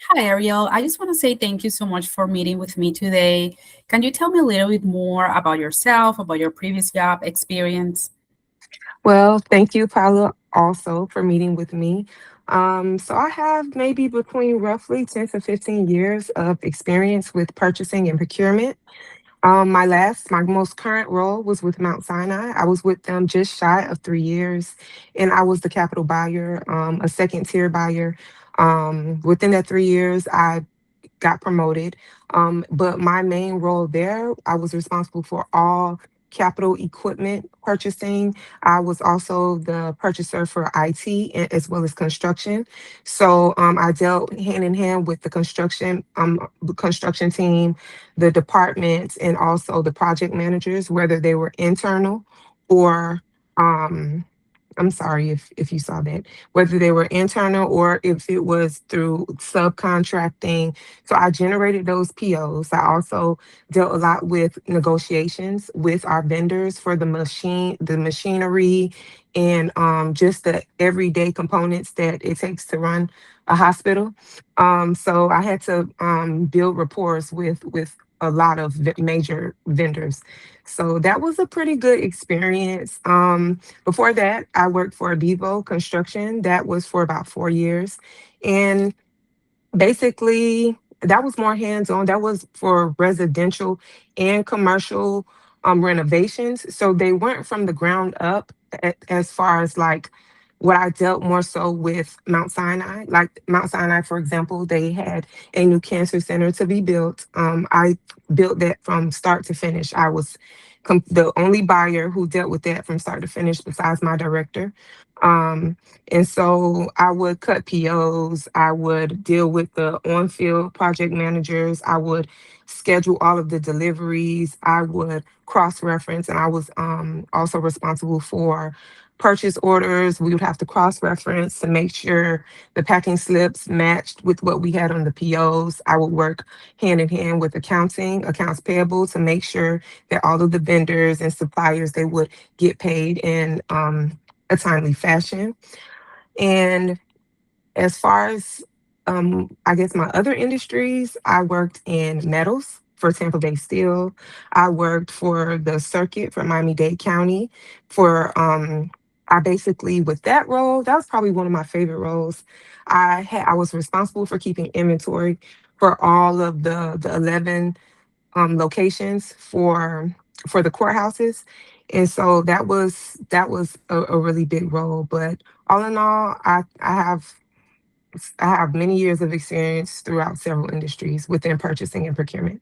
Hi, Arielle. I just want to say thank you so much for meeting with me today. Can you tell me a little bit more about yourself, about your previous job experience? Well, thank you, Paula, also for meeting with me. So I have maybe between roughly 10 to 15 years of experience with purchasing and procurement. My most current role was with Mount Sinai. I was with them just shy of 3 years, and I was the capital buyer, a second tier buyer. Within that 3 years, I got promoted. But my main role there, I was responsible for all capital equipment purchasing. I was also the purchaser for IT as well as construction. So I dealt hand in hand with the construction team, the departments, and also the project managers, whether they were internal or um, I'm sorry if you saw that, whether they were internal or if it was through subcontracting. So I generated those POs. I also dealt a lot with negotiations with our vendors for the machinery, and just the everyday components that it takes to run a hospital. So I had to build rapport with a lot of major vendors. So that was a pretty good experience. Before that, I worked for Vivo Construction. That was for about 4 years. And basically, that was more hands-on. That was for residential and commercial renovations. So they weren't from the ground up as far as like what I dealt more so with Mount Sinai. Like Mount Sinai, for example, they had a new cancer center to be built. I built that from start to finish. I was the only buyer who dealt with that from start to finish besides my director. Um, and so I would cut POs, I would deal with the on field project managers, I would schedule all of the deliveries, I would cross reference, and I was also responsible for purchase orders. We would have to cross reference to make sure the packing slips matched with what we had on the POs. I would work hand in hand with accounting, accounts payable to make sure that all of the vendors and suppliers they would get paid in a timely fashion. And as far as I guess my other industries, I worked in metals for Tampa Bay Steel. I worked for the circuit for Miami-Dade County. For I basically with that role, that was probably one of my favorite roles. I was responsible for keeping inventory for all of the 11 locations for the courthouses, and so that was a really big role. But all in all, I have many years of experience throughout several industries within purchasing and procurement.